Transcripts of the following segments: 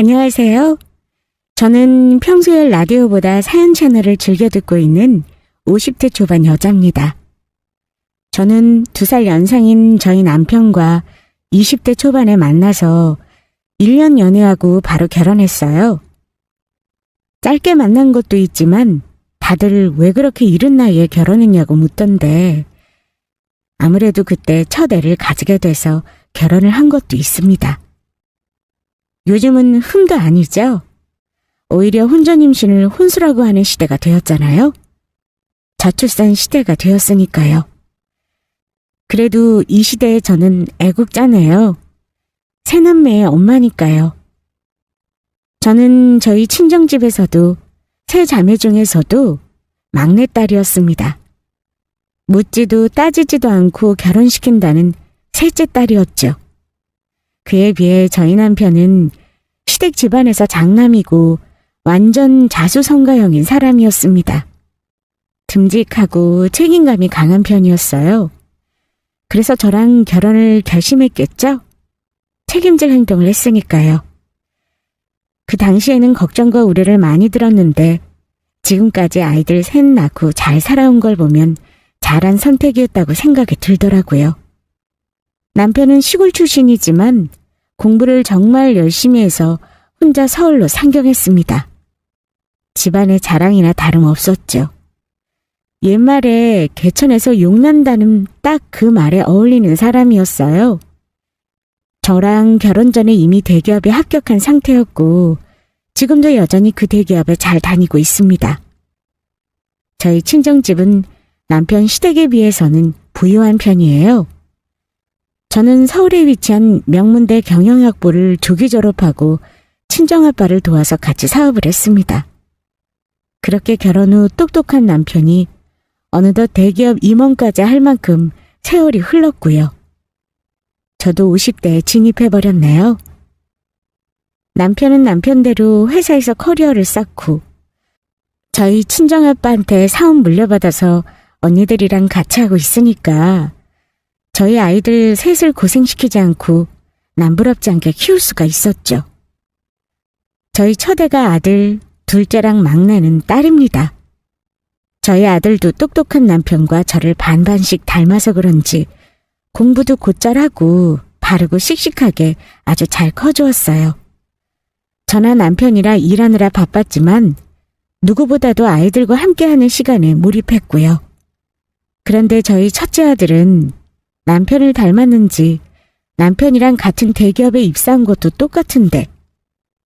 안녕하세요. 저는 평소에 라디오보다 사연 채널을 즐겨 듣고 있는 50대 초반 여자입니다. 저는 2살 연상인 저희 남편과 20대 초반에 만나서 1년 연애하고 바로 결혼했어요. 짧게 만난 것도 있지만 다들 왜 그렇게 이른 나이에 결혼했냐고 묻던데 아무래도 그때 첫 애를 가지게 돼서 결혼을 한 것도 있습니다. 요즘은 흠도 아니죠. 오히려 혼전 임신을 혼수라고 하는 시대가 되었잖아요. 저출산 시대가 되었으니까요. 그래도 이 시대에 저는 애국자네요. 세 남매의 엄마니까요. 저는 저희 친정집에서도 세 자매 중에서도 막내딸이었습니다. 묻지도 따지지도 않고 결혼시킨다는 셋째 딸이었죠. 그에 비해 저희 남편은 시댁 집안에서 장남이고 완전 자수성가형인 사람이었습니다. 듬직하고 책임감이 강한 편이었어요. 그래서 저랑 결혼을 결심했겠죠? 책임질 행동을 했으니까요. 그 당시에는 걱정과 우려를 많이 들었는데 지금까지 아이들 셋 낳고 잘 살아온 걸 보면 잘한 선택이었다고 생각이 들더라고요. 남편은 시골 출신이지만 공부를 정말 열심히 해서 혼자 서울로 상경했습니다. 집안의 자랑이나 다름없었죠. 옛말에 개천에서 용난다는 딱 그 말에 어울리는 사람이었어요. 저랑 결혼 전에 이미 대기업에 합격한 상태였고 지금도 여전히 그 대기업에 잘 다니고 있습니다. 저희 친정집은 남편 시댁에 비해서는 부유한 편이에요. 저는 서울에 위치한 명문대 경영학부를 조기 졸업하고 친정아빠를 도와서 같이 사업을 했습니다. 그렇게 결혼 후 똑똑한 남편이 어느덧 대기업 임원까지 할 만큼 세월이 흘렀고요. 저도 50대에 진입해버렸네요. 남편은 남편대로 회사에서 커리어를 쌓고 저희 친정아빠한테 사업 물려받아서 언니들이랑 같이 하고 있으니까 저희 아이들 셋을 고생시키지 않고 남부럽지 않게 키울 수가 있었죠. 저희 첫애가 아들, 둘째랑 막내는 딸입니다. 저희 아들도 똑똑한 남편과 저를 반반씩 닮아서 그런지 공부도 곧잘하고 바르고 씩씩하게 아주 잘 커주었어요. 저나 남편이라 일하느라 바빴지만 누구보다도 아이들과 함께하는 시간에 몰입했고요. 그런데 저희 첫째 아들은 남편을 닮았는지 남편이랑 같은 대기업에 입사한 것도 똑같은데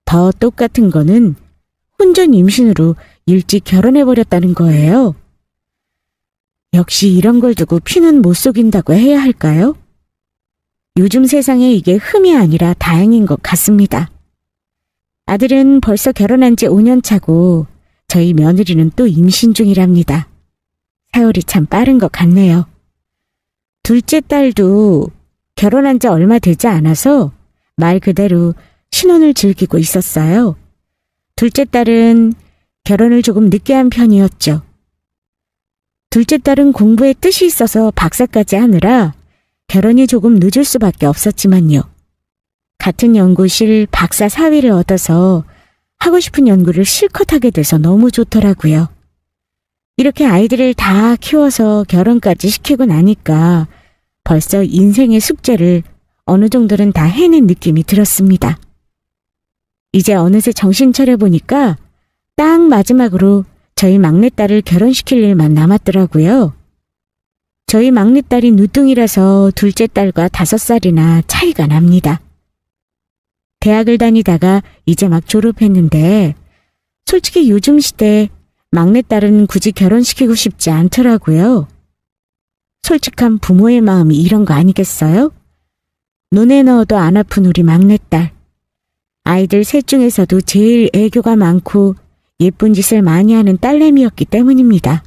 더 똑같은 거는 혼전 임신으로 일찍 결혼해버렸다는 거예요. 역시 이런 걸 두고 피는 못 속인다고 해야 할까요? 요즘 세상에 이게 흠이 아니라 다행인 것 같습니다. 아들은 벌써 결혼한 지 5년 차고 저희 며느리는 또 임신 중이랍니다. 세월이 참 빠른 것 같네요. 둘째 딸도 결혼한 지 얼마 되지 않아서 말 그대로 신혼을 즐기고 있었어요. 둘째 딸은 결혼을 조금 늦게 한 편이었죠. 둘째 딸은 공부에 뜻이 있어서 박사까지 하느라 결혼이 조금 늦을 수밖에 없었지만요. 같은 연구실 박사 사위를 얻어서 하고 싶은 연구를 실컷 하게 돼서 너무 좋더라고요. 이렇게 아이들을 다 키워서 결혼까지 시키고 나니까 벌써 인생의 숙제를 어느 정도는 다 해낸 느낌이 들었습니다. 이제 어느새 정신 차려보니까 딱 마지막으로 저희 막내딸을 결혼시킬 일만 남았더라고요. 저희 막내딸이 누뚱이라서 둘째 딸과 5살이나 차이가 납니다. 대학을 다니다가 이제 막 졸업했는데 솔직히 요즘 시대에 막내딸은 굳이 결혼시키고 싶지 않더라고요. 솔직한 부모의 마음이 이런 거 아니겠어요? 눈에 넣어도 안 아픈 우리 막내딸. 아이들 셋 중에서도 제일 애교가 많고 예쁜 짓을 많이 하는 딸내미였기 때문입니다.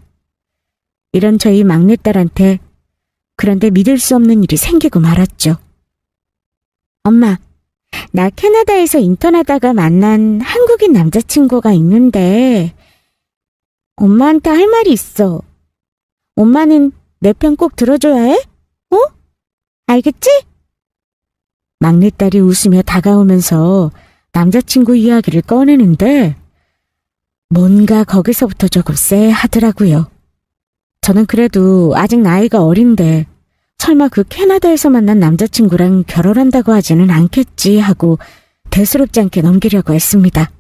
이런 저희 막내딸한테 그런데 믿을 수 없는 일이 생기고 말았죠. 엄마, 나 캐나다에서 인턴하다가 만난 한국인 남자친구가 있는데 엄마한테 할 말이 있어. 엄마는 내 편 꼭 들어줘야 해? 어? 알겠지? 막내딸이 웃으며 다가오면서 남자친구 이야기를 꺼내는데 뭔가 거기서부터 조금 쎄하더라고요. 저는 그래도 아직 나이가 어린데 설마 그 캐나다에서 만난 남자친구랑 결혼한다고 하지는 않겠지 하고 대수롭지 않게 넘기려고 했습니다.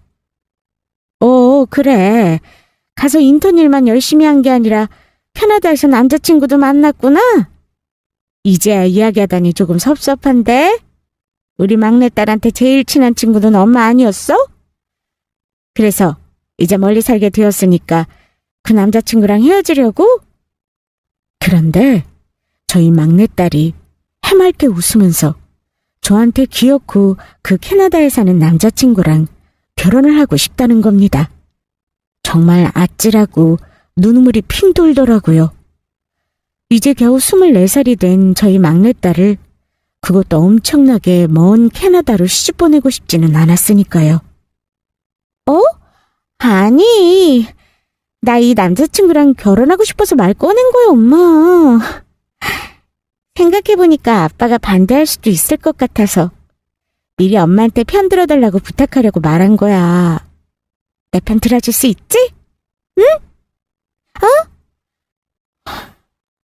그래. 가서 인턴 일만 열심히 한 게 아니라 캐나다에서 남자친구도 만났구나? 이제야 이야기하다니 조금 섭섭한데? 우리 막내딸한테 제일 친한 친구는 엄마 아니었어? 그래서 이제 멀리 살게 되었으니까 그 남자친구랑 헤어지려고? 그런데 저희 막내딸이 해맑게 웃으면서 저한테 귀엽고 그 캐나다에 사는 남자친구랑 결혼을 하고 싶다는 겁니다. 정말 아찔하고 눈물이 핑 돌더라고요. 이제 겨우 24살이 된 저희 막내딸을 그것도 엄청나게 먼 캐나다로 시집 보내고 싶지는 않았으니까요. 아니, 나 이 남자친구랑 결혼하고 싶어서 말 꺼낸 거야, 엄마. 생각해보니까 아빠가 반대할 수도 있을 것 같아서 미리 엄마한테 편 들어달라고 부탁하려고 말한 거야. 내 편 들어줄 수 있지? 응?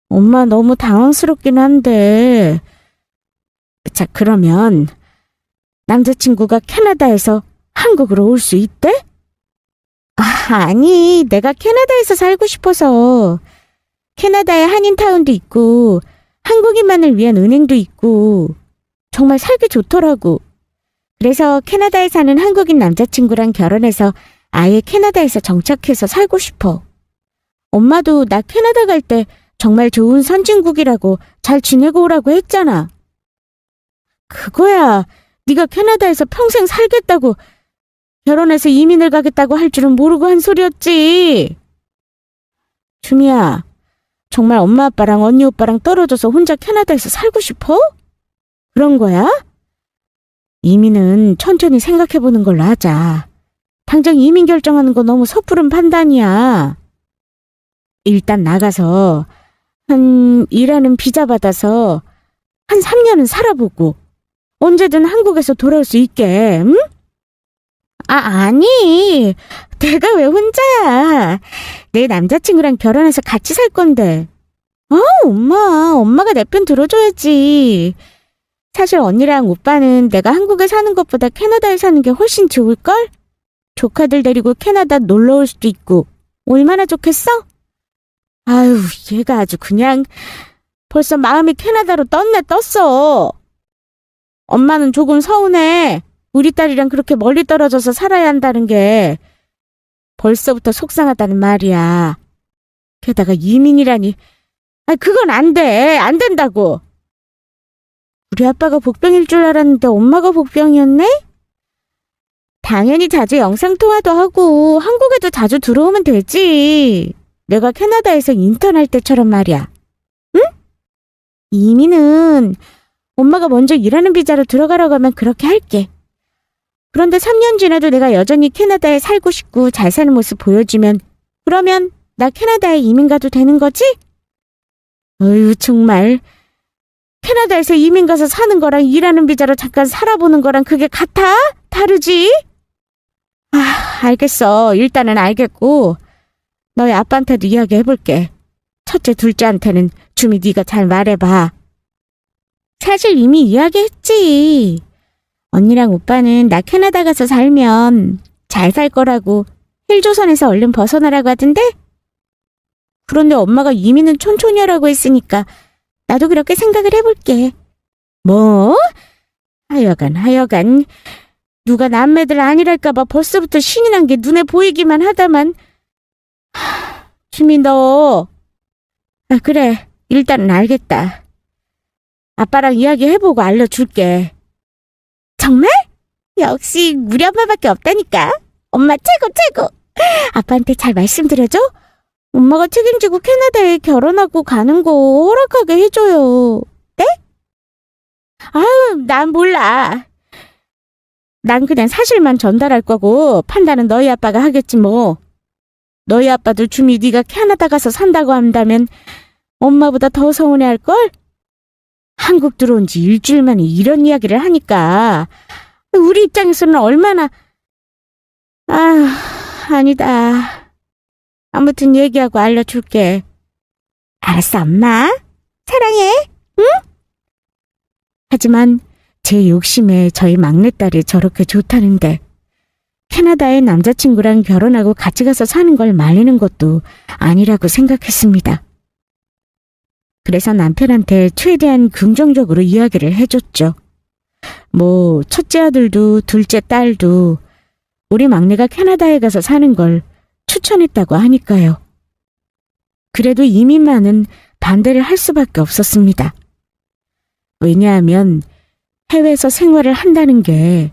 엄마 너무 당황스럽긴 한데. 자, 그러면 남자친구가 캐나다에서 한국으로 올 수 있대? 아니, 내가 캐나다에서 살고 싶어서. 캐나다에 한인타운도 있고 한국인만을 위한 은행도 있고 정말 살기 좋더라고. 그래서 캐나다에 사는 한국인 남자친구랑 결혼해서 아예 캐나다에서 정착해서 살고 싶어. 엄마도 나 캐나다 갈 때 정말 좋은 선진국이라고 잘 지내고 오라고 했잖아. 그거야 네가 캐나다에서 평생 살겠다고 결혼해서 이민을 가겠다고 할 줄은 모르고 한 소리였지. 주미야, 정말 엄마 아빠랑 언니 오빠랑 떨어져서 혼자 캐나다에서 살고 싶어? 그런 거야? 이민은 천천히 생각해보는 걸로 하자. 당장 이민 결정하는 거 너무 섣부른 판단이야. 일단 나가서 일하는 비자 받아서 한 3년은 살아보고 언제든 한국에서 돌아올 수 있게, 응? 아니, 내가 왜 혼자야. 내 남자친구랑 결혼해서 같이 살 건데. 엄마가 내 편 들어줘야지. 사실 언니랑 오빠는 내가 한국에 사는 것보다 캐나다에 사는 게 훨씬 좋을걸? 조카들 데리고 캐나다 놀러 올 수도 있고 얼마나 좋겠어? 아유, 얘가 아주 그냥 벌써 마음이 캐나다로 떴어. 엄마는 조금 서운해. 우리 딸이랑 그렇게 멀리 떨어져서 살아야 한다는 게 벌써부터 속상하다는 말이야. 게다가 이민이라니. 그건 안 돼. 안 된다고. 우리 아빠가 복병일 줄 알았는데 엄마가 복병이었네? 당연히 자주 영상통화도 하고 한국에도 자주 들어오면 되지. 내가 캐나다에서 인턴할 때처럼 말이야. 응? 이민은 엄마가 먼저 일하는 비자로 들어가라고 하면 그렇게 할게. 그런데 3년 지나도 내가 여전히 캐나다에 살고 싶고 잘 사는 모습 보여주면 그러면 나 캐나다에 이민 가도 되는 거지? 어휴, 정말. 캐나다에서 이민 가서 사는 거랑 일하는 비자로 잠깐 살아보는 거랑 그게 같아? 다르지? 알겠어. 일단은 알겠고 너희 아빠한테도 이야기해볼게. 첫째, 둘째한테는 주미 네가 잘 말해봐. 사실 이미 이야기했지. 언니랑 오빠는 나 캐나다 가서 살면 잘 살 거라고 힐조선에서 얼른 벗어나라고 하던데? 그런데 엄마가 이민은 촌촌이라고 했으니까 나도 그렇게 생각을 해볼게. 뭐? 하여간 누가 남매들 아니랄까봐 벌써부터 신이 난 게 눈에 보이기만 하다만. 주미 너. 그래, 일단은 알겠다. 아빠랑 이야기해보고 알려줄게. 정말? 역시 우리 엄마밖에 없다니까. 엄마 최고. 아빠한테 잘 말씀드려줘. 엄마가 책임지고 캐나다에 결혼하고 가는 거 허락하게 해줘요. 네? 난 몰라. 난 그냥 사실만 전달할 거고 판단은 너희 아빠가 하겠지 뭐. 너희 아빠도 주미 네가 캐나다 가서 산다고 한다면 엄마보다 더 서운해할걸? 한국 들어온 지 일주일 만에 이런 이야기를 하니까 우리 입장에서는 얼마나... 아니다. 아무튼 얘기하고 알려줄게. 알았어, 엄마. 사랑해. 응? 하지만 제 욕심에 저희 막내딸이 저렇게 좋다는데 캐나다의 남자친구랑 결혼하고 같이 가서 사는 걸 말리는 것도 아니라고 생각했습니다. 그래서 남편한테 최대한 긍정적으로 이야기를 해줬죠. 첫째 아들도 둘째 딸도 우리 막내가 캐나다에 가서 사는 걸 추천했다고 하니까요. 그래도 이민만은 반대를 할 수밖에 없었습니다. 왜냐하면 해외에서 생활을 한다는 게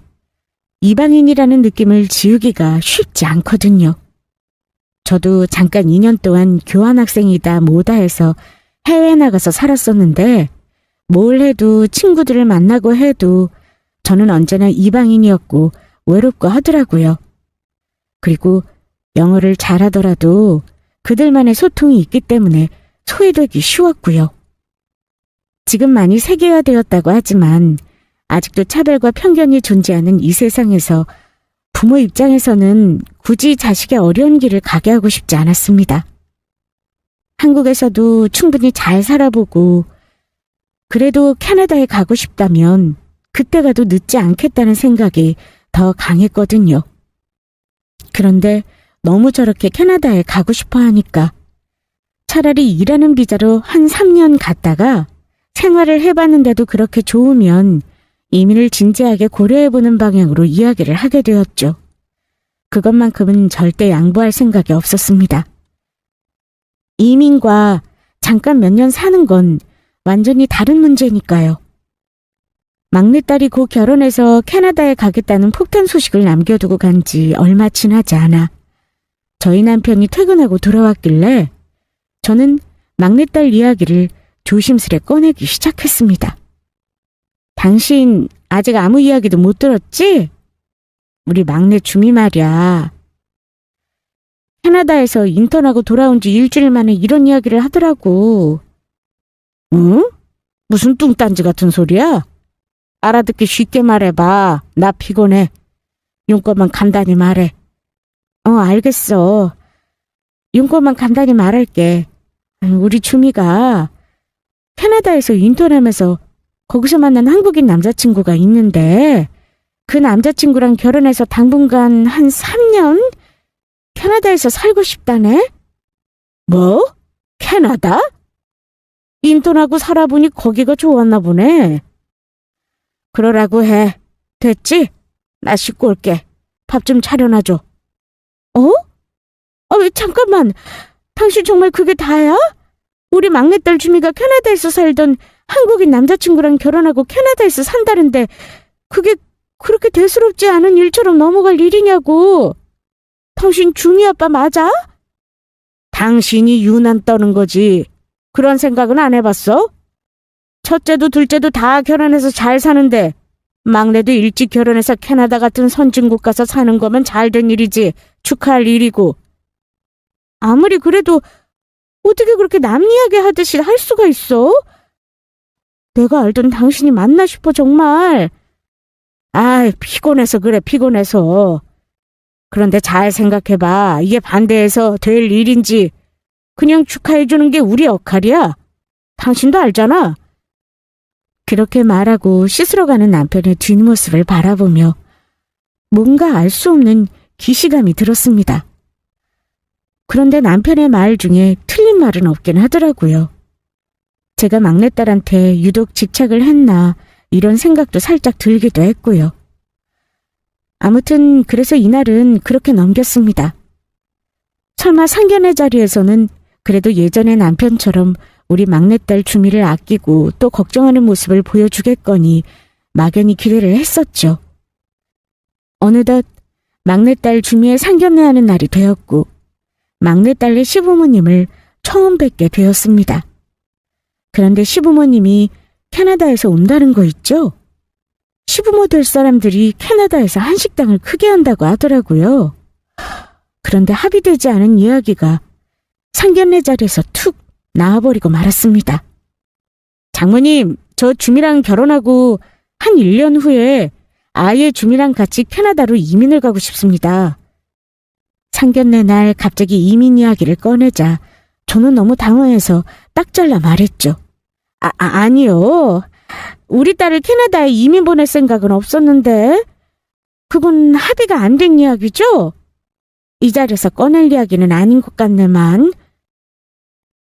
이방인이라는 느낌을 지우기가 쉽지 않거든요. 저도 잠깐 2년 동안 교환학생이다 뭐다 해서 해외에 나가서 살았었는데 뭘 해도 친구들을 만나고 해도 저는 언제나 이방인이었고 외롭고 하더라고요. 그리고 영어를 잘하더라도 그들만의 소통이 있기 때문에 소외되기 쉬웠고요. 지금 많이 세계화되었다고 하지만 아직도 차별과 편견이 존재하는 이 세상에서 부모 입장에서는 굳이 자식의 어려운 길을 가게 하고 싶지 않았습니다. 한국에서도 충분히 잘 살아보고 그래도 캐나다에 가고 싶다면 그때 가도 늦지 않겠다는 생각이 더 강했거든요. 그런데 너무 저렇게 캐나다에 가고 싶어 하니까 차라리 일하는 비자로 한 3년 갔다가 생활을 해봤는데도 그렇게 좋으면 이민을 진지하게 고려해보는 방향으로 이야기를 하게 되었죠. 그것만큼은 절대 양보할 생각이 없었습니다. 이민과 잠깐 몇 년 사는 건 완전히 다른 문제니까요. 막내딸이 곧 결혼해서 캐나다에 가겠다는 폭탄 소식을 남겨두고 간 지 얼마 지나지 않아 저희 남편이 퇴근하고 돌아왔길래 저는 막내딸 이야기를 조심스레 꺼내기 시작했습니다. 당신 아직 아무 이야기도 못 들었지? 우리 막내 주미 말이야. 캐나다에서 인턴하고 돌아온 지 일주일 만에 이런 이야기를 하더라고. 응? 무슨 뚱딴지 같은 소리야? 알아듣기 쉽게 말해봐. 나 피곤해. 용건만 간단히 말해. 알겠어. 용건만 간단히 말할게. 우리 주미가 캐나다에서 인턴하면서 거기서 만난 한국인 남자친구가 있는데 그 남자친구랑 결혼해서 당분간 한 3년 캐나다에서 살고 싶다네? 뭐? 캐나다? 인턴하고 살아보니 거기가 좋았나 보네. 그러라고 해. 됐지? 나 씻고 올게. 밥 좀 차려놔줘. 왜 잠깐만. 당신 정말 그게 다야? 우리 막내딸 주미가 캐나다에서 살던 한국인 남자친구랑 결혼하고 캐나다에서 산다는데 그게 그렇게 대수롭지 않은 일처럼 넘어갈 일이냐고. 당신 주미 아빠 맞아? 당신이 유난 떠는 거지. 그런 생각은 안 해봤어? 첫째도 둘째도 다 결혼해서 잘 사는데 막내도 일찍 결혼해서 캐나다 같은 선진국 가서 사는 거면 잘된 일이지. 축하할 일이고. 아무리 그래도 어떻게 그렇게 남 이야기 하듯이 할 수가 있어? 내가 알던 당신이 맞나 싶어 정말. 피곤해서 그래 피곤해서. 그런데 잘 생각해봐. 이게 반대해서 될 일인지 그냥 축하해주는 게 우리 역할이야. 당신도 알잖아. 그렇게 말하고 씻으러 가는 남편의 뒷모습을 바라보며 뭔가 알 수 없는 기시감이 들었습니다. 그런데 남편의 말 중에 틀린 말은 없긴 하더라고요. 제가 막내딸한테 유독 집착을 했나 이런 생각도 살짝 들기도 했고요. 아무튼 그래서 이날은 그렇게 넘겼습니다. 설마 상견례 자리에서는 그래도 예전의 남편처럼 우리 막내딸 주미를 아끼고 또 걱정하는 모습을 보여주겠거니 막연히 기대를 했었죠. 어느덧 막내딸 주미의 상견례하는 날이 되었고 막내딸의 시부모님을 처음 뵙게 되었습니다. 그런데 시부모님이 캐나다에서 온다는 거 있죠? 시부모 될 사람들이 캐나다에서 한식당을 크게 한다고 하더라고요. 그런데 합의되지 않은 이야기가 상견례 자리에서 툭 나와버리고 말았습니다. 장모님, 저 주미랑 결혼하고 한 1년 후에 아이의 주미랑 같이 캐나다로 이민을 가고 싶습니다. 상견례 날 갑자기 이민 이야기를 꺼내자 저는 너무 당황해서 딱 잘라 말했죠. 아니요. 우리 딸을 캐나다에 이민 보낼 생각은 없었는데 그건 합의가 안 된 이야기죠? 이 자리에서 꺼낼 이야기는 아닌 것 같네만.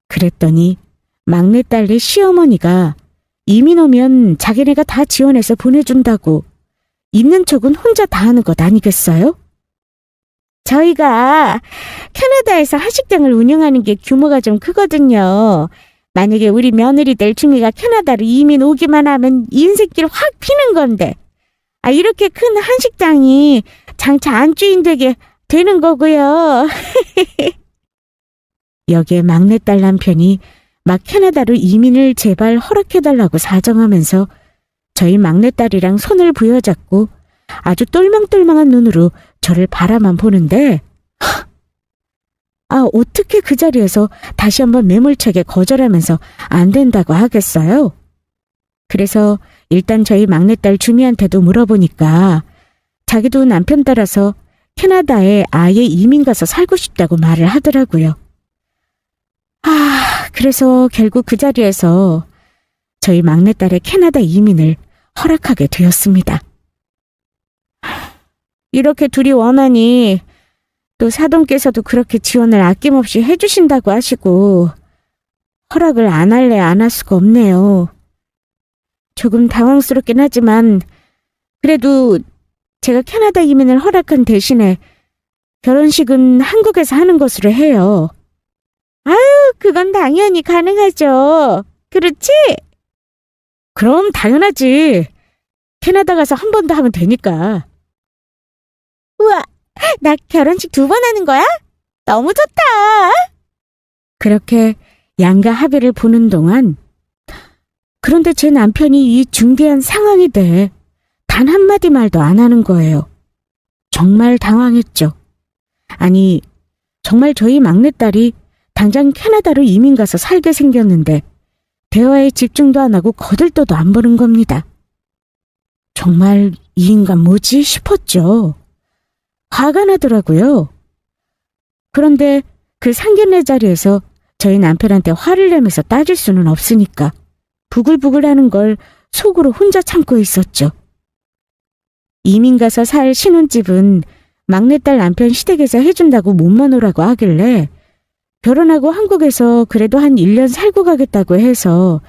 그랬더니 막내딸의 시어머니가 이민 오면 자기네가 다 지원해서 보내준다고 있는 척은 혼자 다 하는 것 아니겠어요? 저희가 캐나다에서 한식당을 운영하는 게 규모가 좀 크거든요. 만약에 우리 며느리들 주미가 캐나다로 이민 오기만 하면 인생길 확 피는 건데 이렇게 큰 한식당이 장차 안주인 되게 되는 거고요. 여기에 막내딸 남편이 막 캐나다로 이민을 제발 허락해달라고 사정하면서 저희 막내딸이랑 손을 부여잡고 아주 똘망똘망한 눈으로 저를 바라만 보는데 어떻게 그 자리에서 다시 한번 매몰차게 거절하면서 안 된다고 하겠어요? 그래서 일단 저희 막내딸 주미한테도 물어보니까 자기도 남편 따라서 캐나다에 아예 이민 가서 살고 싶다고 말을 하더라고요. 그래서 결국 그 자리에서 저희 막내딸의 캐나다 이민을 허락하게 되었습니다. 이렇게 둘이 원하니 또 사돈께서도 그렇게 지원을 아낌없이 해주신다고 하시고 허락을 안 할래 안 할 수가 없네요. 조금 당황스럽긴 하지만 그래도 제가 캐나다 이민을 허락한 대신에 결혼식은 한국에서 하는 것으로 해요. 그건 당연히 가능하죠. 그렇지? 그럼 당연하지. 캐나다 가서 한 번 더 하면 되니까. 우와, 나 결혼식 2번 하는 거야? 너무 좋다. 그렇게 양가 합의를 보는 동안 그런데 제 남편이 이 중대한 상황에 대해 단 한마디 말도 안 하는 거예요. 정말 당황했죠. 아니, 정말 저희 막내딸이 당장 캐나다로 이민 가서 살게 생겼는데 대화에 집중도 안 하고 거들떠도 안 보는 겁니다. 정말 이 인간 뭐지 싶었죠. 화가 나더라고요. 그런데 그 상견례 자리에서 저희 남편한테 화를 내면서 따질 수는 없으니까 부글부글 하는 걸 속으로 혼자 참고 있었죠. 이민 가서 살 신혼집은 막내딸 남편 시댁에서 해준다고 몸만 오라고 하길래 결혼하고 한국에서 그래도 한 1년 살고 가겠다고 해서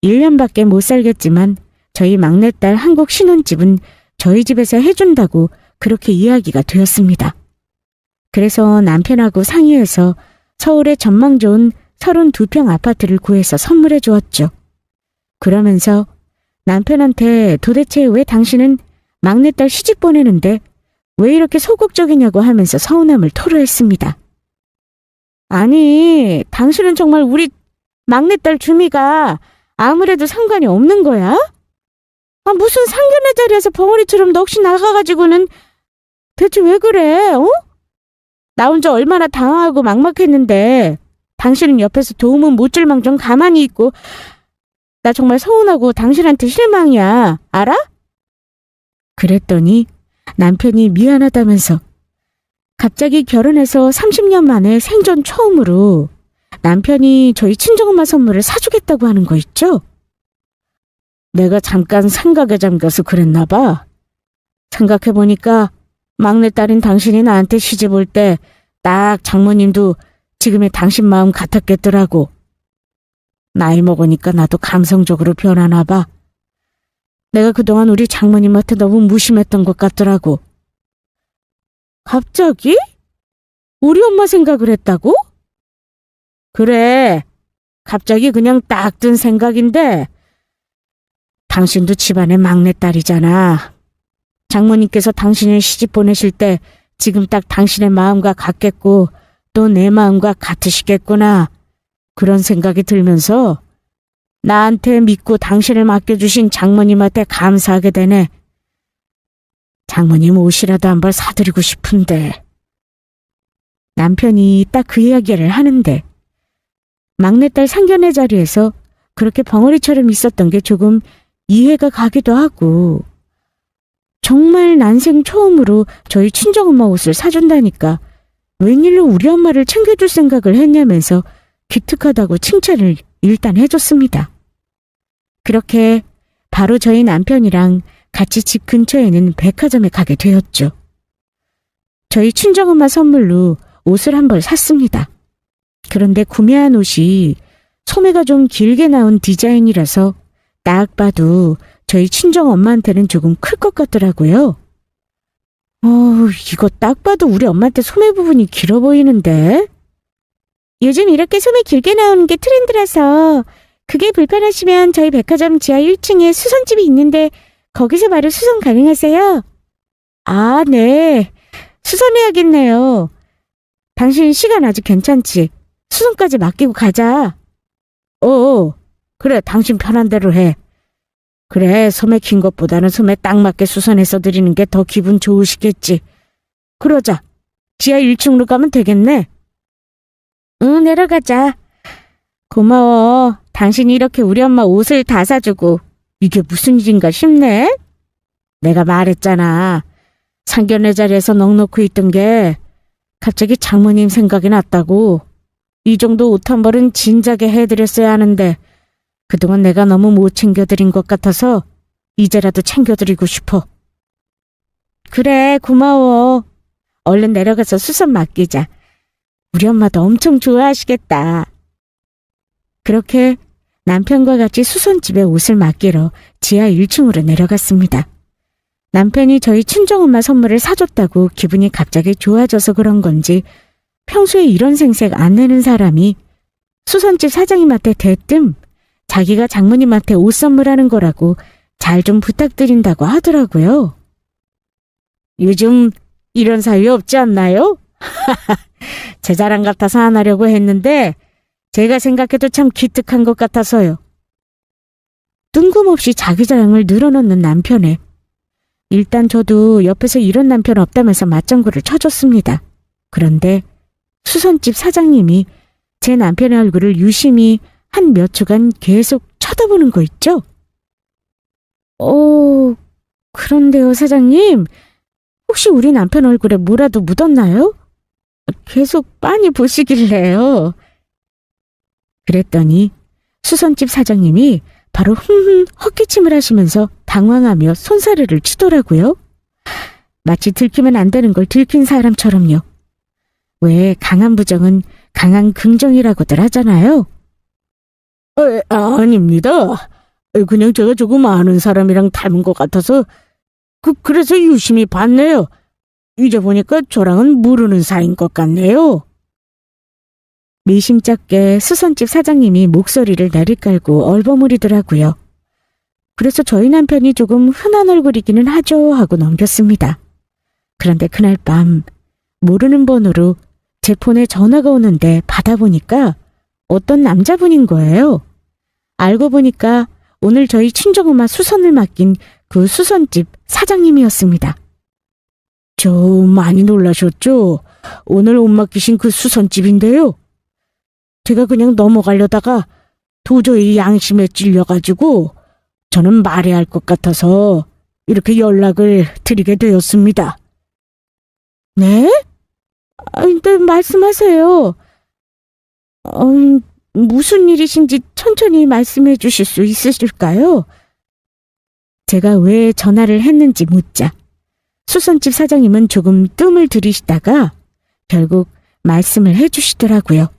1년밖에 못 살겠지만 저희 막내딸 한국 신혼집은 저희 집에서 해준다고 그렇게 이야기가 되었습니다. 그래서 남편하고 상의해서 서울에 전망 좋은 32평 아파트를 구해서 선물해 주었죠. 그러면서 남편한테 도대체 왜 당신은 막내딸 시집 보내는데 왜 이렇게 소극적이냐고 하면서 서운함을 토로했습니다. 아니, 당신은 정말 우리 막내딸 주미가 아무래도 상관이 없는 거야? 무슨 상견례 자리에서 벙어리처럼 넋이 나가가지고는 대체 왜 그래? 나 혼자 얼마나 당황하고 막막했는데 당신은 옆에서 도움은 못 줄 망정 가만히 있고 나 정말 서운하고 당신한테 실망이야. 알아? 그랬더니 남편이 미안하다면서 갑자기 결혼해서 30년 만에 생전 처음으로 남편이 저희 친정엄마 선물을 사주겠다고 하는 거 있죠? 내가 잠깐 생각에 잠겨서 그랬나 봐. 생각해보니까 막내딸인 당신이 나한테 시집 올 때 딱 장모님도 지금의 당신 마음 같았겠더라고. 나이 먹으니까 나도 감성적으로 변하나 봐. 내가 그동안 우리 장모님한테 너무 무심했던 것 같더라고. 갑자기? 우리 엄마 생각을 했다고? 그래, 갑자기 그냥 딱 든 생각인데 당신도 집안의 막내딸이잖아. 장모님께서 당신을 시집 보내실 때 지금 딱 당신의 마음과 같겠고 또 내 마음과 같으시겠구나. 그런 생각이 들면서 나한테 믿고 당신을 맡겨주신 장모님한테 감사하게 되네. 장모님 옷이라도 한 벌 사드리고 싶은데. 남편이 딱 그 이야기를 하는데 막내딸 상견례 자리에서 그렇게 벙어리처럼 있었던 게 조금 이해가 가기도 하고 정말 난생 처음으로 저희 친정엄마 옷을 사준다니까 웬일로 우리 엄마를 챙겨줄 생각을 했냐면서 기특하다고 칭찬을 일단 해줬습니다. 그렇게 바로 저희 남편이랑 같이 집 근처에 있는 백화점에 가게 되었죠. 저희 친정엄마 선물로 옷을 한 벌 샀습니다. 그런데 구매한 옷이 소매가 좀 길게 나온 디자인이라서 딱 봐도 저희 친정엄마한테는 조금 클 것 같더라고요. 이거 딱 봐도 우리 엄마한테 소매 부분이 길어 보이는데? 요즘 이렇게 소매 길게 나오는 게 트렌드라서 그게 불편하시면 저희 백화점 지하 1층에 수선집이 있는데 거기서 바로 수선 가능하세요? 아, 네. 수선해야겠네요. 당신 시간 아직 괜찮지? 수선까지 맡기고 가자. 그래, 당신 편한 대로 해. 그래, 소매 긴 것보다는 소매 딱 맞게 수선해서 드리는 게 더 기분 좋으시겠지. 그러자. 지하 1층으로 가면 되겠네. 응, 내려가자. 고마워. 당신이 이렇게 우리 엄마 옷을 다 사주고 이게 무슨 일인가 싶네? 내가 말했잖아. 상견례 자리에서 넋놓고 있던 게 갑자기 장모님 생각이 났다고. 이 정도 옷 한 벌은 진작에 해드렸어야 하는데 그동안 내가 너무 못 챙겨드린 것 같아서 이제라도 챙겨드리고 싶어. 그래, 고마워. 얼른 내려가서 수선 맡기자. 우리 엄마도 엄청 좋아하시겠다. 그렇게 남편과 같이 수선집에 옷을 맡기러 지하 1층으로 내려갔습니다. 남편이 저희 친정엄마 선물을 사줬다고 기분이 갑자기 좋아져서 그런 건지 평소에 이런 생색 안 내는 사람이 수선집 사장님한테 대뜸 자기가 장모님한테 옷 선물하는 거라고 잘 좀 부탁드린다고 하더라고요. 요즘 이런 사위 없지 않나요? 제 자랑 같아서 안 하려고 했는데 제가 생각해도 참 기특한 것 같아서요. 뜬금없이 자기 자랑을 늘어놓는 남편에 일단 저도 옆에서 이런 남편 없다면서 맞장구를 쳐줬습니다. 그런데 수선집 사장님이 제 남편의 얼굴을 유심히 한 몇 초간 계속 쳐다보는 거 있죠? 그런데요, 사장님. 혹시 우리 남편 얼굴에 뭐라도 묻었나요? 계속 빤히 보시길래요. 그랬더니 수선집 사장님이 바로 헛기침을 하시면서 당황하며 손사래를 치더라고요. 마치 들키면 안 되는 걸 들킨 사람처럼요. 왜 강한 부정은 강한 긍정이라고들 하잖아요. 아닙니다. 그냥 제가 조금 아는 사람이랑 닮은 것 같아서 그래서 유심히 봤네요. 이제 보니까 저랑은 모르는 사이인 것 같네요. 미심쩍게 수선집 사장님이 목소리를 내리깔고 얼버무리더라고요. 그래서 저희 남편이 조금 흔한 얼굴이기는 하죠 하고 넘겼습니다. 그런데 그날 밤 모르는 번호로 제 폰에 전화가 오는데 받아보니까 어떤 남자분인 거예요. 알고 보니까 오늘 저희 친정엄마 수선을 맡긴 그 수선집 사장님이었습니다. 저 많이 놀라셨죠? 오늘 옷 맡기신 그 수선집인데요. 제가 그냥 넘어가려다가 도저히 양심에 찔려가지고 저는 말해야 할 것 같아서 이렇게 연락을 드리게 되었습니다. 네? 네, 말씀하세요. 무슨 일이신지 천천히 말씀해 주실 수 있으실까요? 제가 왜 전화를 했는지 묻자 수선집 사장님은 조금 뜸을 들이시다가 결국 말씀을 해주시더라고요.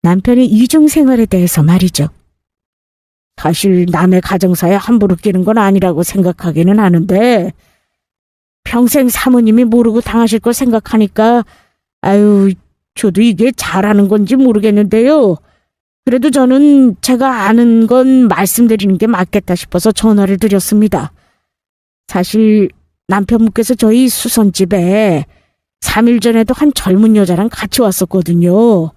남편의 이중생활에 대해서 말이죠. 사실 남의 가정사에 함부로 끼는 건 아니라고 생각하기는 하는데 평생 사모님이 모르고 당하실 걸 생각하니까 저도 이게 잘하는 건지 모르겠는데요. 그래도 저는 제가 아는 건 말씀드리는 게 맞겠다 싶어서 전화를 드렸습니다. 사실 남편분께서 저희 수선집에 3일 전에도 한 젊은 여자랑 같이 왔었거든요.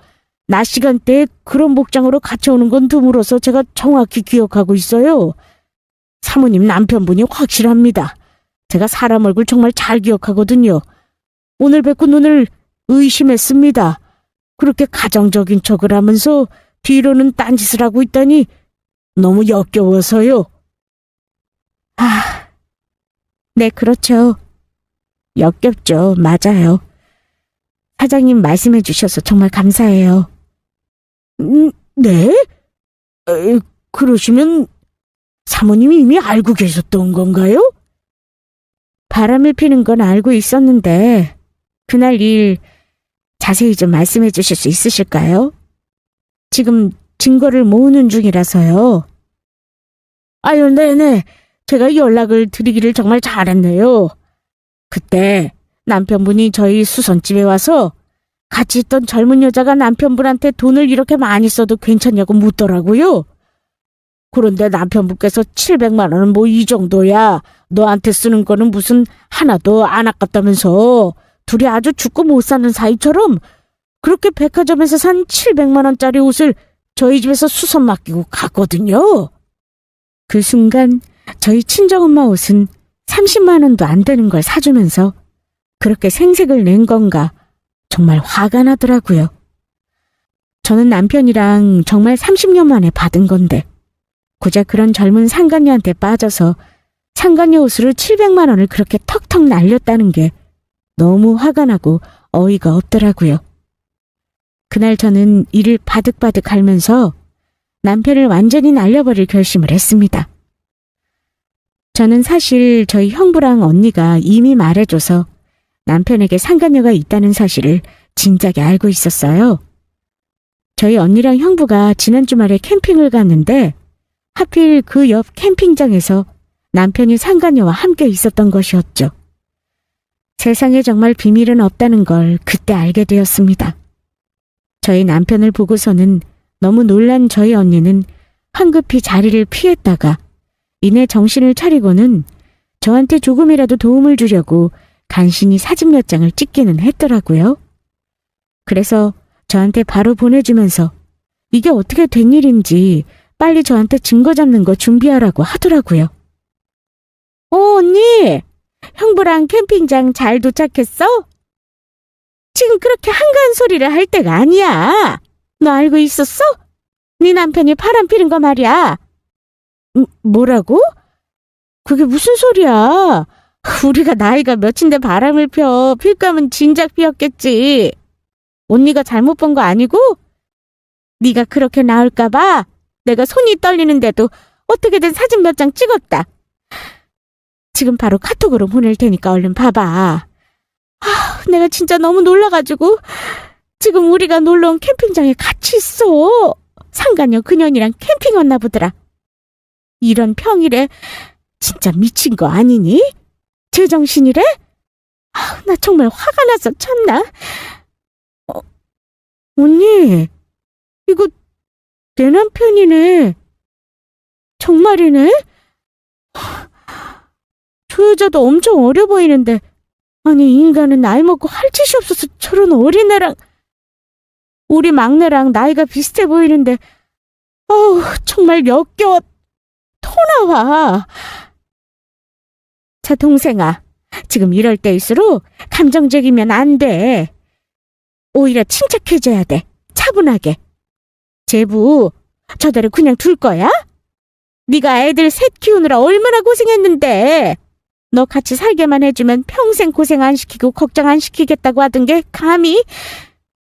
낮 시간대에 그런 복장으로 같이 오는 건 드물어서 제가 정확히 기억하고 있어요. 사모님 남편분이 확실합니다. 제가 사람 얼굴 정말 잘 기억하거든요. 오늘 뵙고 눈을 의심했습니다. 그렇게 가정적인 척을 하면서 뒤로는 딴짓을 하고 있다니 너무 역겨워서요. 네, 그렇죠. 역겹죠. 맞아요. 사장님 말씀해 주셔서 정말 감사해요. 네? 그러시면 사모님이 이미 알고 계셨던 건가요? 바람을 피는 건 알고 있었는데 그날 일 자세히 좀 말씀해 주실 수 있으실까요? 지금 증거를 모으는 중이라서요. 아유, 네네. 제가 연락을 드리기를 정말 잘했네요. 그때 남편분이 저희 수선집에 와서 같이 있던 젊은 여자가 남편분한테 돈을 이렇게 많이 써도 괜찮냐고 묻더라고요. 그런데 남편분께서 700만 원은 뭐 이 정도야. 너한테 쓰는 거는 무슨 하나도 안 아깝다면서 둘이 아주 죽고 못 사는 사이처럼 그렇게 백화점에서 산 700만 원짜리 옷을 저희 집에서 수선 맡기고 갔거든요. 그 순간 저희 친정엄마 옷은 30만 원도 안 되는 걸 사주면서 그렇게 생색을 낸 건가 정말 화가 나더라고요. 저는 남편이랑 정말 30년 만에 받은 건데 고작 그런 젊은 상간녀한테 빠져서 상간녀 옷으로 700만 원을 그렇게 턱턱 날렸다는 게 너무 화가 나고 어이가 없더라고요. 그날 저는 이를 바득바득 앓면서 남편을 완전히 날려버릴 결심을 했습니다. 저는 사실 저희 형부랑 언니가 이미 말해줘서 남편에게 상간녀가 있다는 사실을 진작에 알고 있었어요. 저희 언니랑 형부가 지난 주말에 캠핑을 갔는데 하필 그 옆 캠핑장에서 남편이 상간녀와 함께 있었던 것이었죠. 세상에 정말 비밀은 없다는 걸 그때 알게 되었습니다. 저희 남편을 보고서는 너무 놀란 저희 언니는 황급히 자리를 피했다가 이내 정신을 차리고는 저한테 조금이라도 도움을 주려고 간신히 사진 몇 장을 찍기는 했더라고요. 그래서 저한테 바로 보내주면서 이게 어떻게 된 일인지 빨리 저한테 증거 잡는 거 준비하라고 하더라고요. 언니! 형부랑 캠핑장 잘 도착했어? 지금 그렇게 한가한 소리를 할 때가 아니야. 너 알고 있었어? 네 남편이 바람 피는 거 말이야. 뭐라고? 그게 무슨 소리야? 우리가 나이가 몇인데 바람을 펴. 필 거면 진작 피었겠지. 언니가 잘못 본 거 아니고? 네가 그렇게 나올까 봐 내가 손이 떨리는데도 어떻게든 사진 몇 장 찍었다. 지금 바로 카톡으로 보낼 테니까 얼른 봐봐. 내가 진짜 너무 놀라가지고 지금 우리가 놀러온 캠핑장에 같이 있어. 상간녀 그년이랑 캠핑 왔나 보더라. 이런 평일에 진짜 미친 거 아니니? 제정신이래? 나 정말 화가 나서 참나. 언니, 이거 내 남편이네. 정말이네? 저 여자도 엄청 어려 보이는데 아니 인간은 나이 먹고 할 짓이 없어서 저런 어린애랑 우리 막내랑 나이가 비슷해 보이는데 정말 역겨워. 토 나와. 자, 동생아. 지금 이럴 때일수록 감정적이면 안 돼. 오히려 침착해져야 돼. 차분하게. 제부, 저대로 그냥 둘 거야? 네가 애들 셋 키우느라 얼마나 고생했는데. 너 같이 살게만 해주면 평생 고생 안 시키고 걱정 안 시키겠다고 하던 게 감히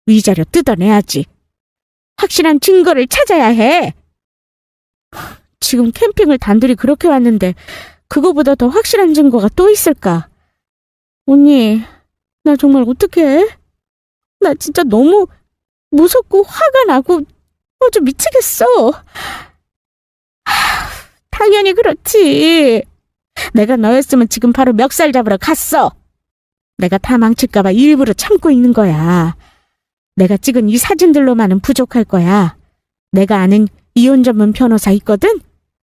위자료 뜯어내야지. 확실한 증거를 찾아야 해. 지금 캠핑을 단둘이 그렇게 왔는데 그거보다 더 확실한 증거가 또 있을까? 언니, 나 정말 어떡해? 나 진짜 너무 무섭고 화가 나고 좀 미치겠어. 당연히 그렇지. 내가 너였으면 지금 바로 멱살 잡으러 갔어. 내가 다 망칠까봐 일부러 참고 있는 거야. 내가 찍은 이 사진들로만은 부족할 거야. 내가 아는 이혼 전문 변호사 있거든?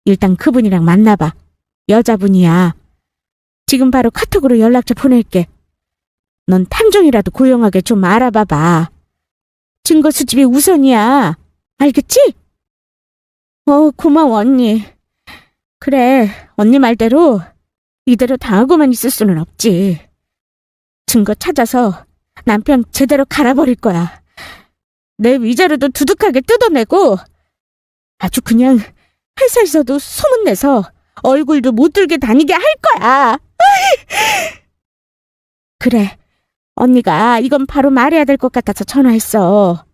일단 그분이랑 만나봐. 여자분이야. 지금 바로 카톡으로 연락처 보낼게. 넌 탐정이라도 고용하게 좀 알아봐봐. 증거 수집이 우선이야. 알겠지? 고마워 언니. 그래, 언니 말대로 이대로 당하고만 있을 수는 없지. 증거 찾아서 남편 제대로 갈아버릴 거야. 내 위자료도 두둑하게 뜯어내고 아주 그냥 회사에서도 소문내서 얼굴도 못 들게 다니게 할 거야. 그래, 언니가 이건 바로 말해야 될 것 같아서 전화했어.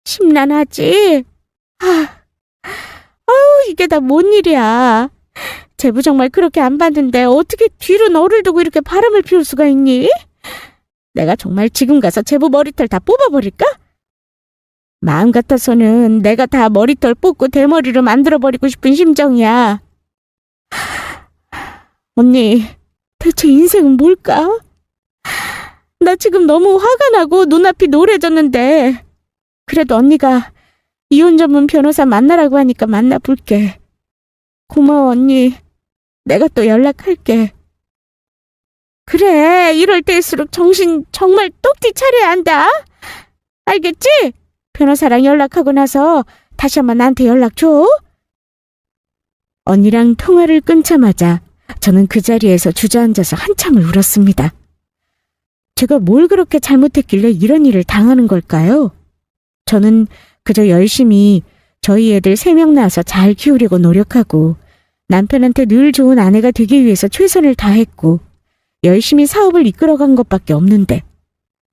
심란하지? 이게 다 뭔 일이야. 제부 정말 그렇게 안 봤는데 어떻게 뒤로 너를 두고 이렇게 바람을 피울 수가 있니? 내가 정말 지금 가서 제부 머리털 다 뽑아버릴까? 마음 같아서는 내가 다 머리털 뽑고 대머리로 만들어버리고 싶은 심정이야. 언니, 대체 인생은 뭘까? 나 지금 너무 화가 나고 눈앞이 노래졌는데 그래도 언니가 이혼 전문 변호사 만나라고 하니까 만나볼게. 고마워 언니. 내가 또 연락할게. 그래, 이럴 때일수록 정신 정말 똑띠 차려야 한다. 알겠지? 변호사랑 연락하고 나서 다시 한번 나한테 연락 줘. 언니랑 통화를 끊자마자 저는 그 자리에서 주저앉아서 한참을 울었습니다. 제가 뭘 그렇게 잘못했길래 이런 일을 당하는 걸까요? 저는 그저 열심히 저희 애들 3명 낳아서 잘 키우려고 노력하고 남편한테 늘 좋은 아내가 되기 위해서 최선을 다했고 열심히 사업을 이끌어간 것밖에 없는데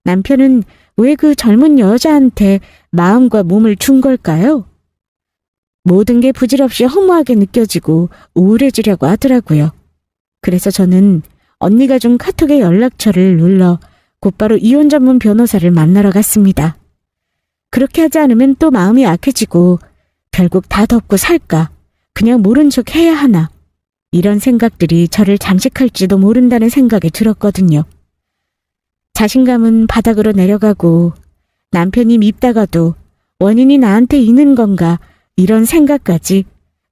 남편은 왜 그 젊은 여자한테 마음과 몸을 준 걸까요? 모든 게 부질없이 허무하게 느껴지고 우울해지려고 하더라고요. 그래서 저는 언니가 준 카톡의 연락처를 눌러 곧바로 이혼 전문 변호사를 만나러 갔습니다. 그렇게 하지 않으면 또 마음이 약해지고 결국 다 덮고 살까, 그냥 모른 척 해야 하나, 이런 생각들이 저를 잠식할지도 모른다는 생각이 들었거든요. 자신감은 바닥으로 내려가고 남편이 밉다가도 원인이 나한테 있는 건가 이런 생각까지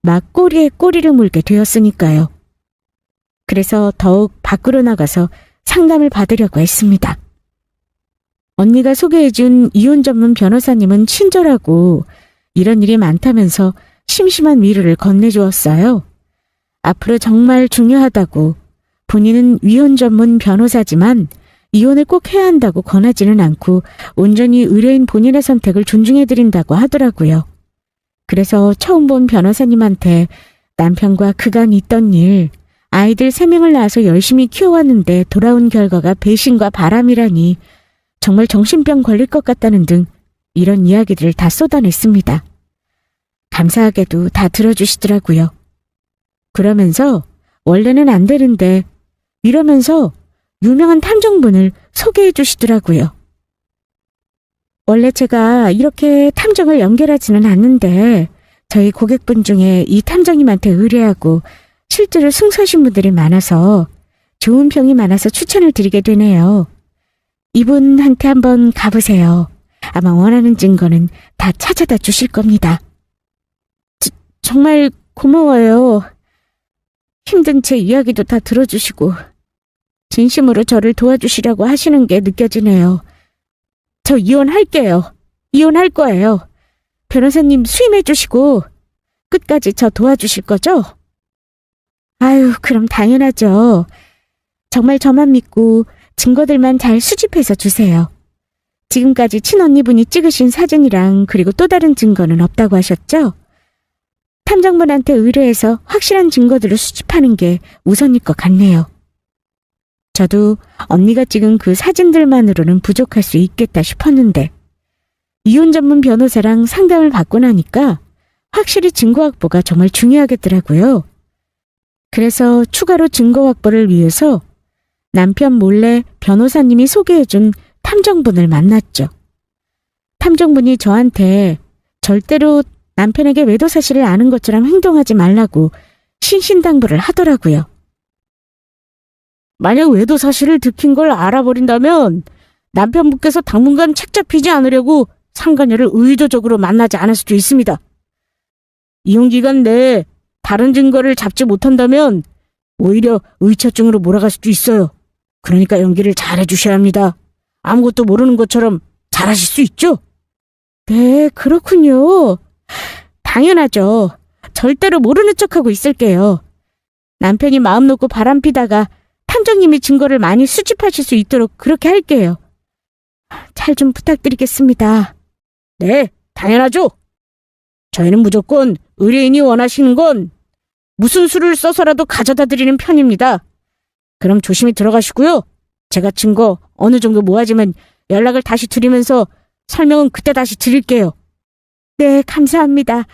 막 꼬리에 꼬리를 물게 되었으니까요. 그래서 더욱 밖으로 나가서 상담을 받으려고 했습니다. 언니가 소개해준 이혼 전문 변호사님은 친절하고 이런 일이 많다면서 심심한 위로를 건네주었어요. 앞으로 정말 중요하다고, 본인은 이혼 전문 변호사지만 이혼을 꼭 해야 한다고 권하지는 않고 온전히 의뢰인 본인의 선택을 존중해드린다고 하더라고요. 그래서 처음 본 변호사님한테 남편과 그간 있던 일, 아이들 3명을 낳아서 열심히 키워왔는데 돌아온 결과가 배신과 바람이라니 정말 정신병 걸릴 것 같다는 등 이런 이야기들을 다 쏟아냈습니다. 감사하게도 다 들어주시더라고요. 그러면서 원래는 안 되는데 이러면서 유명한 탐정분을 소개해 주시더라고요. 원래 제가 이렇게 탐정을 연결하지는 않는데 저희 고객분 중에 이 탐정님한테 의뢰하고 실제로 승소하신 분들이 많아서 좋은 평이 많아서 추천을 드리게 되네요. 이분한테 한번 가보세요. 아마 원하는 증거는 다 찾아다 주실 겁니다. 정말 고마워요. 힘든 제 이야기도 다 들어주시고 진심으로 저를 도와주시려고 하시는 게 느껴지네요. 저 이혼할게요. 이혼할 거예요. 변호사님 수임해 주시고 끝까지 저 도와주실 거죠? 아유, 그럼 당연하죠. 정말 저만 믿고 증거들만 잘 수집해서 주세요. 지금까지 친언니분이 찍으신 사진이랑 그리고 또 다른 증거는 없다고 하셨죠? 탐정분한테 의뢰해서 확실한 증거들을 수집하는 게 우선일 것 같네요. 저도 언니가 찍은 그 사진들만으로는 부족할 수 있겠다 싶었는데 이혼 전문 변호사랑 상담을 받고 나니까 확실히 증거 확보가 정말 중요하겠더라고요. 그래서 추가로 증거 확보를 위해서 남편 몰래 변호사님이 소개해준 탐정분을 만났죠. 탐정분이 저한테 절대로 남편에게 외도 사실을 아는 것처럼 행동하지 말라고 신신당부를 하더라고요. 만약 외도 사실을 들킨 걸 알아버린다면 남편분께서 당분간 책 잡히지 않으려고 상간녀를 의도적으로 만나지 않을 수도 있습니다. 이혼 기간 내에 다른 증거를 잡지 못한다면 오히려 의처증으로 몰아갈 수도 있어요. 그러니까 연기를 잘 해주셔야 합니다. 아무것도 모르는 것처럼 잘하실 수 있죠? 네, 그렇군요. 당연하죠. 절대로 모르는 척하고 있을게요. 남편이 마음 놓고 바람피다가 탐정님이 증거를 많이 수집하실 수 있도록 그렇게 할게요. 잘 좀 부탁드리겠습니다. 네, 당연하죠. 저희는 무조건 의뢰인이 원하시는 건 무슨 수를 써서라도 가져다 드리는 편입니다. 그럼 조심히 들어가시고요. 제가 증거 어느 정도 모아지면 연락을 다시 드리면서 설명은 그때 다시 드릴게요. 네, 감사합니다.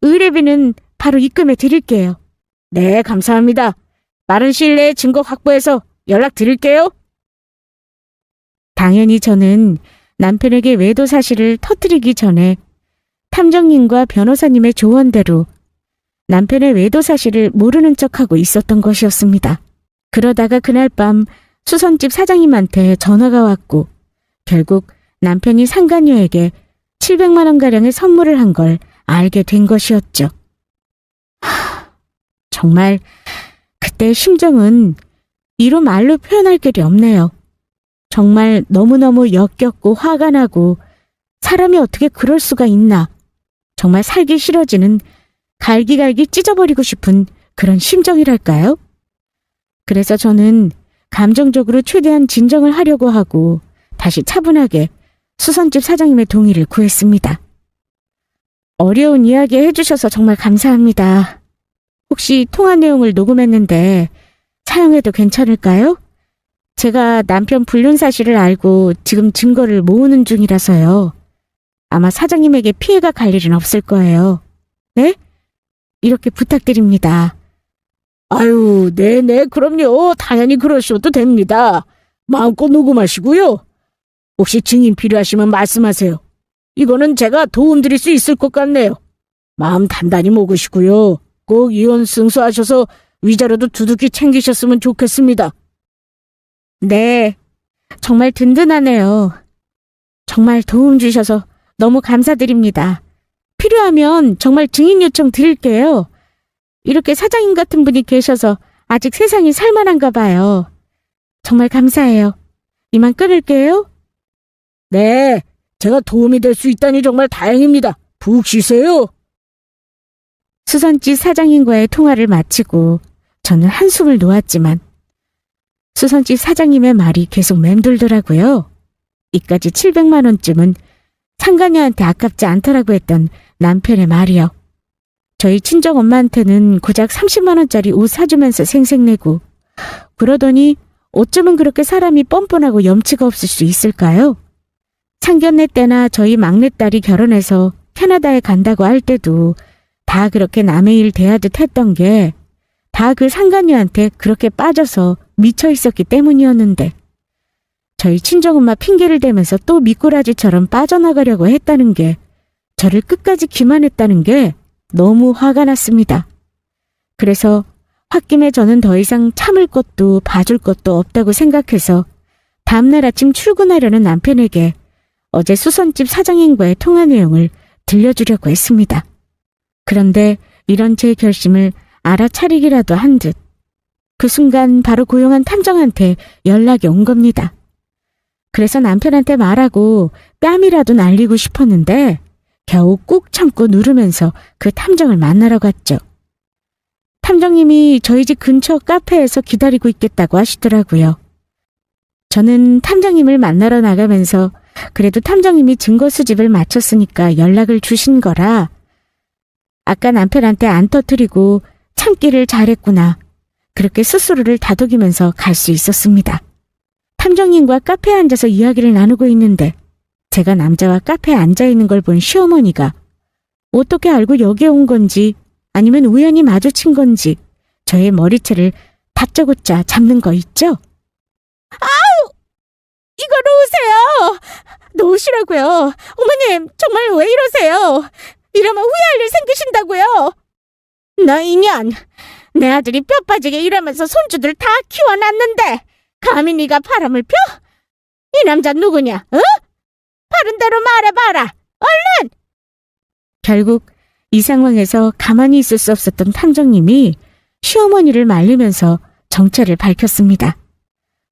의뢰비는 바로 입금해 드릴게요. 네, 감사합니다. 빠른 시일 내에 증거 확보해서 연락 드릴게요. 당연히 저는 남편에게 외도 사실을 터뜨리기 전에 탐정님과 변호사님의 조언대로 남편의 외도 사실을 모르는 척하고 있었던 것이었습니다. 그러다가 그날 밤 수선집 사장님한테 전화가 왔고 결국 남편이 상간녀에게 700만 원가량의 선물을 한 걸 알게 된 것이었죠. 정말 그때의 심정은 이로 말로 표현할 길이 없네요. 정말 너무너무 역겹고 화가 나고 사람이 어떻게 그럴 수가 있나. 정말 살기 싫어지는 갈기갈기 찢어버리고 싶은 그런 심정이랄까요? 그래서 저는 감정적으로 최대한 진정을 하려고 하고 다시 차분하게 수선집 사장님의 동의를 구했습니다. 어려운 이야기 해주셔서 정말 감사합니다. 혹시 통화 내용을 녹음했는데 사용해도 괜찮을까요? 제가 남편 불륜 사실을 알고 지금 증거를 모으는 중이라서요. 아마 사장님에게 피해가 갈 일은 없을 거예요. 네? 이렇게 부탁드립니다. 아유, 네네, 그럼요. 당연히 그러셔도 됩니다. 마음껏 녹음하시고요. 혹시 증인 필요하시면 말씀하세요. 이거는 제가 도움드릴 수 있을 것 같네요. 마음 단단히 먹으시고요. 꼭 이혼 승소하셔서 위자료도 두둑이 챙기셨으면 좋겠습니다. 네, 정말 든든하네요. 정말 도움 주셔서 너무 감사드립니다. 필요하면 정말 증인 요청 드릴게요. 이렇게 사장님 같은 분이 계셔서 아직 세상이 살만한가 봐요. 정말 감사해요. 이만 끊을게요. 네, 제가 도움이 될 수 있다니 정말 다행입니다. 푹 쉬세요. 수선집 사장님과의 통화를 마치고 저는 한숨을 놓았지만 수선집 사장님의 말이 계속 맴돌더라고요. 이까지 700만 원쯤은 상간녀한테 아깝지 않더라고 했던 남편의 말이요. 저희 친정엄마한테는 고작 30만 원짜리 옷 사주면서 생색내고 그러더니 어쩌면 그렇게 사람이 뻔뻔하고 염치가 없을 수 있을까요? 상견례 때나 저희 막내딸이 결혼해서 캐나다에 간다고 할 때도 다 그렇게 남의 일 대하듯 했던 게 다 그 상간녀한테 그렇게 빠져서 미쳐 있었기 때문이었는데 저희 친정엄마 핑계를 대면서 또 미꾸라지처럼 빠져나가려고 했다는 게 저를 끝까지 기만했다는 게 너무 화가 났습니다. 그래서 홧김에 저는 더 이상 참을 것도 봐줄 것도 없다고 생각해서 다음날 아침 출근하려는 남편에게 어제 수선집 사장님과의 통화 내용을 들려주려고 했습니다. 그런데 이런 제 결심을 알아차리기라도 한 듯 그 순간 바로 고용한 탐정한테 연락이 온 겁니다. 그래서 남편한테 말하고 뺨이라도 날리고 싶었는데 겨우 꾹 참고 누르면서 그 탐정을 만나러 갔죠. 탐정님이 저희 집 근처 카페에서 기다리고 있겠다고 하시더라고요. 저는 탐정님을 만나러 나가면서 그래도 탐정님이 증거 수집을 마쳤으니까 연락을 주신 거라 아까 남편한테 안 터뜨리고 참기를 잘했구나. 그렇게 스스로를 다독이면서 갈 수 있었습니다. 탐정님과 카페에 앉아서 이야기를 나누고 있는데 제가 남자와 카페에 앉아있는 걸 본 시어머니가 어떻게 알고 여기에 온 건지 아니면 우연히 마주친 건지 저의 머리채를 다짜고짜 잡는 거 있죠? 아우! 이거 놓으세요! 놓으시라고요. 어머님, 정말 왜 이러세요? 이러면 후회할 일 생기신다고요. 너 이년, 내 아들이 뼈 빠지게 일하면서 손주들 다 키워놨는데 감히 네가 바람을 펴? 이 남자 누구냐? 어? 바른 대로 말해봐라. 얼른! 결국 이 상황에서 가만히 있을 수 없었던 탐정님이 시어머니를 말리면서 정체를 밝혔습니다.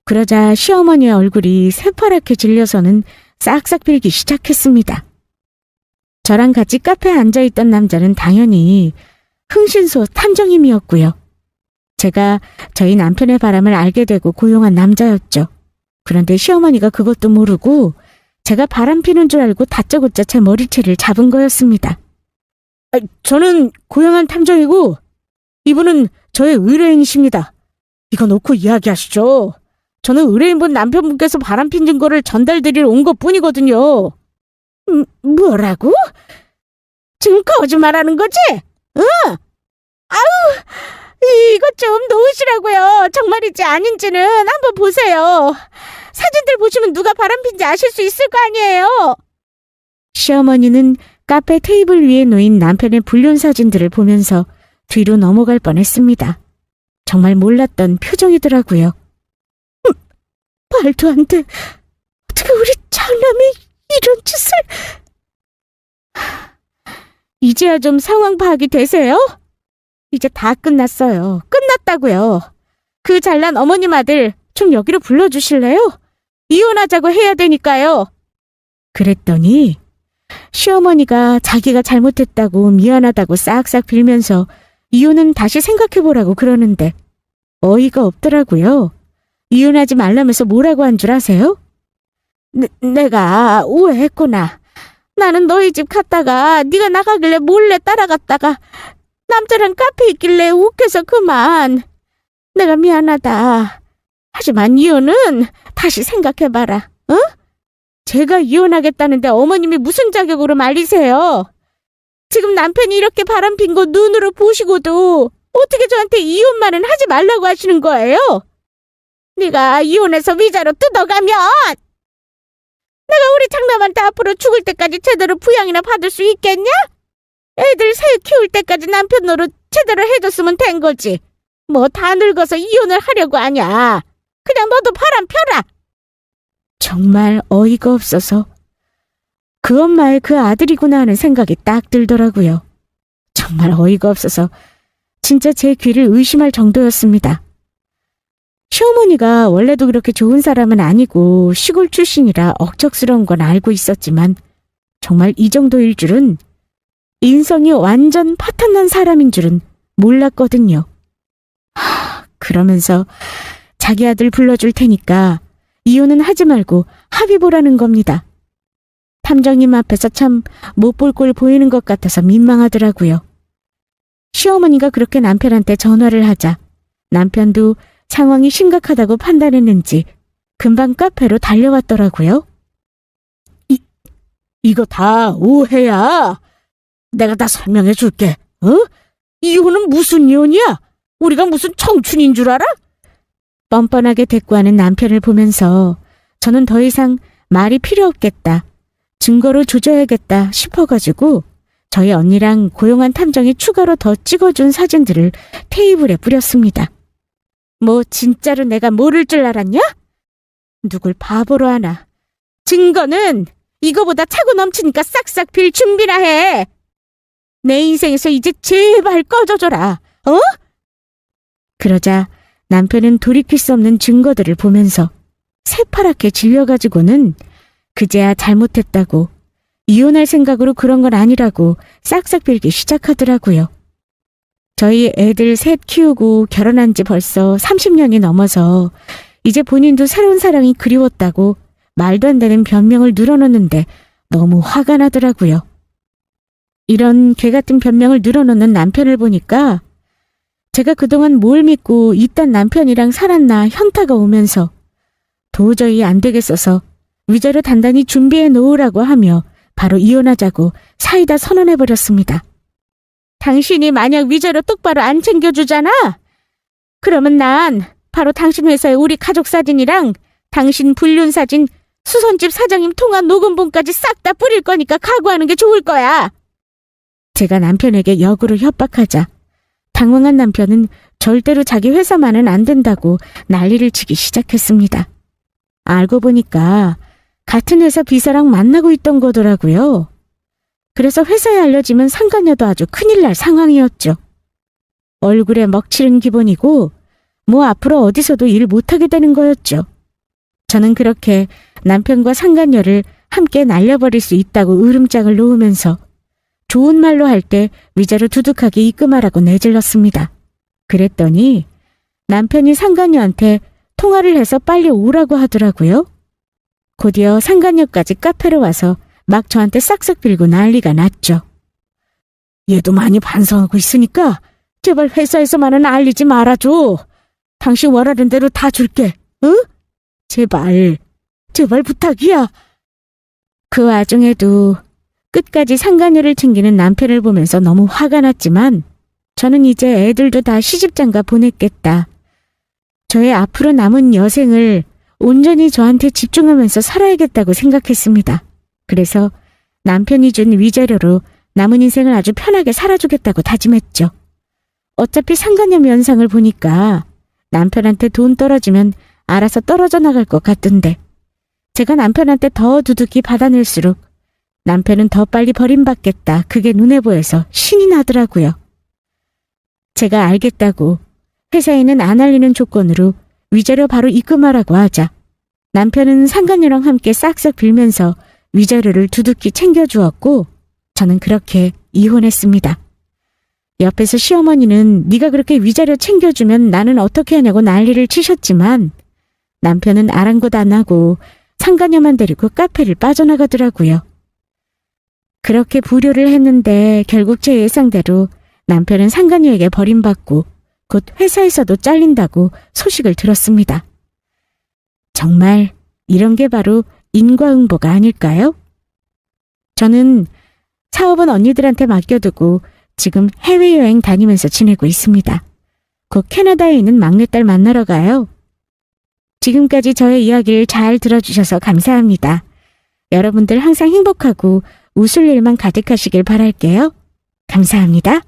그러자 시어머니의 얼굴이 새파랗게 질려서는 싹싹 빌기 시작했습니다. 저랑 같이 카페에 앉아있던 남자는 당연히 흥신소 탐정님이었고요. 제가 저희 남편의 바람을 알게 되고 고용한 남자였죠. 그런데 시어머니가 그것도 모르고 제가 바람 피는 줄 알고 다짜고짜 제 머리채를 잡은 거였습니다. 저는 고용한 탐정이고 이분은 저의 의뢰인이십니다. 이거 놓고 이야기하시죠. 저는 의뢰인분 남편분께서 바람핀 증거를 전달드리러 온 것뿐이거든요. 뭐라고? 지금 거짓말하는 거지? 응? 아우, 이것 좀 놓으시라고요. 정말인지 아닌지는 한번 보세요. 사진들 보시면 누가 바람핀지 아실 수 있을 거 아니에요. 시어머니는 카페 테이블 위에 놓인 남편의 불륜 사진들을 보면서 뒤로 넘어갈 뻔했습니다. 정말 몰랐던 표정이더라고요. 말도 안 돼. 어떻게 우리 장남이 이런 짓을... 이제야 좀 상황 파악이 되세요? 이제 다 끝났어요. 끝났다고요. 그 잘난 어머님 아들 좀 여기로 불러주실래요? 이혼하자고 해야 되니까요. 그랬더니 시어머니가 자기가 잘못했다고 미안하다고 싹싹 빌면서 이혼은 다시 생각해보라고 그러는데 어이가 없더라고요. 이혼하지 말라면서 뭐라고 한 줄 아세요? 내가 오해했구나. 나는 너희 집 갔다가 네가 나가길래 몰래 따라갔다가 남자랑 카페에 있길래 욱해서 그만. 내가 미안하다. 하지만 이혼은 다시 생각해봐라. 어? 제가 이혼하겠다는데 어머님이 무슨 자격으로 말리세요? 지금 남편이 이렇게 바람핀 거 눈으로 보시고도 어떻게 저한테 이혼만은 하지 말라고 하시는 거예요? 네가 이혼해서 위자료 뜯어가면 내가 우리 장남한테 앞으로 죽을 때까지 제대로 부양이나 받을 수 있겠냐? 애들 새 키울 때까지 남편 노릇 제대로 해줬으면 된 거지. 뭐 다 늙어서 이혼을 하려고 하냐. 그냥 너도 바람 펴라. 정말 어이가 없어서 그 엄마의 그 아들이구나 하는 생각이 딱 들더라고요. 정말 어이가 없어서 진짜 제 귀를 의심할 정도였습니다. 시어머니가 원래도 그렇게 좋은 사람은 아니고 시골 출신이라 억척스러운 건 알고 있었지만 정말 이 정도일 줄은, 인성이 완전 파탄난 사람인 줄은 몰랐거든요. 그러면서 자기 아들 불러줄 테니까 이혼은 하지 말고 합의 보라는 겁니다. 탐정님 앞에서 참 못 볼 꼴 보이는 것 같아서 민망하더라고요. 시어머니가 그렇게 남편한테 전화를 하자 남편도 상황이 심각하다고 판단했는지 금방 카페로 달려왔더라고요. 이거 다 오해야. 내가 다 설명해 줄게. 이혼은 무슨 이혼이야? 우리가 무슨 청춘인 줄 알아? 뻔뻔하게 대꾸하는 남편을 보면서 저는 더 이상 말이 필요 없겠다, 증거로 조져야겠다 싶어가지고 저희 언니랑 고용한 탐정이 추가로 더 찍어준 사진들을 테이블에 뿌렸습니다. 뭐 진짜로 내가 모를 줄 알았냐? 누굴 바보로 하나. 증거는 이거보다 차고 넘치니까 싹싹 빌 준비나 해. 내 인생에서 이제 제발 꺼져줘라. 어? 그러자 남편은 돌이킬 수 없는 증거들을 보면서 새파랗게 질려가지고는 그제야 잘못했다고, 이혼할 생각으로 그런 건 아니라고 싹싹 빌기 시작하더라고요. 저희 애들 셋 키우고 결혼한 지 벌써 30년이 넘어서 이제 본인도 새로운 사랑이 그리웠다고 말도 안 되는 변명을 늘어놓는데 너무 화가 나더라고요. 이런 개 같은 변명을 늘어놓는 남편을 보니까 제가 그동안 뭘 믿고 이딴 남편이랑 살았나 현타가 오면서 도저히 안 되겠어서 위자료 단단히 준비해 놓으라고 하며 바로 이혼하자고 사이다 선언해버렸습니다. 당신이 만약 위자료 똑바로 안 챙겨주잖아? 그러면 난 바로 당신 회사에 우리 가족 사진이랑 당신 불륜 사진, 수선집 사장님 통화 녹음본까지 싹 다 뿌릴 거니까 각오하는 게 좋을 거야. 제가 남편에게 역으로 협박하자 당황한 남편은 절대로 자기 회사만은 안 된다고 난리를 치기 시작했습니다. 알고 보니까 같은 회사 비서랑 만나고 있던 거더라고요. 그래서 회사에 알려지면 상간녀도 아주 큰일 날 상황이었죠. 얼굴에 먹칠은 기본이고 뭐 앞으로 어디서도 일 못하게 되는 거였죠. 저는 그렇게 남편과 상간녀를 함께 날려버릴 수 있다고 으름장을 놓으면서 좋은 말로 할 때 위자료 두둑하게 입금하라고 내질렀습니다. 그랬더니 남편이 상간녀한테 통화를 해서 빨리 오라고 하더라고요. 곧이어 상간녀까지 카페로 와서 막 저한테 싹싹 빌고 난리가 났죠. 얘도 많이 반성하고 있으니까 제발 회사에서만은 알리지 말아줘. 당신 원하는 대로 다 줄게. 응? 제발 부탁이야. 그 와중에도 끝까지 상간녀를 챙기는 남편을 보면서 너무 화가 났지만 저는 이제 애들도 다 시집장가 보냈겠다. 저의 앞으로 남은 여생을 온전히 저한테 집중하면서 살아야겠다고 생각했습니다. 그래서 남편이 준 위자료로 남은 인생을 아주 편하게 살아주겠다고 다짐했죠. 어차피 상간녀 면상을 보니까 남편한테 돈 떨어지면 알아서 떨어져 나갈 것 같던데 제가 남편한테 더 두둑이 받아낼수록 남편은 더 빨리 버림받겠다. 그게 눈에 보여서 신이 나더라고요. 제가 알겠다고 회사에는 안 알리는 조건으로 위자료 바로 입금하라고 하자 남편은 상간녀랑 함께 싹싹 빌면서 위자료를 두둑히 챙겨주었고 저는 그렇게 이혼했습니다. 옆에서 시어머니는 네가 그렇게 위자료 챙겨주면 나는 어떻게 하냐고 난리를 치셨지만 남편은 아랑곳 안 하고 상간녀만 데리고 카페를 빠져나가더라고요. 그렇게 불효를 했는데 결국 제 예상대로 남편은 상간녀에게 버림받고 곧 회사에서도 잘린다고 소식을 들었습니다. 정말 이런 게 바로 인과응보가 아닐까요? 저는 사업은 언니들한테 맡겨두고 지금 해외여행 다니면서 지내고 있습니다. 곧 캐나다에 있는 막내딸 만나러 가요. 지금까지 저의 이야기를 잘 들어주셔서 감사합니다. 여러분들 항상 행복하고 웃을 일만 가득하시길 바랄게요. 감사합니다.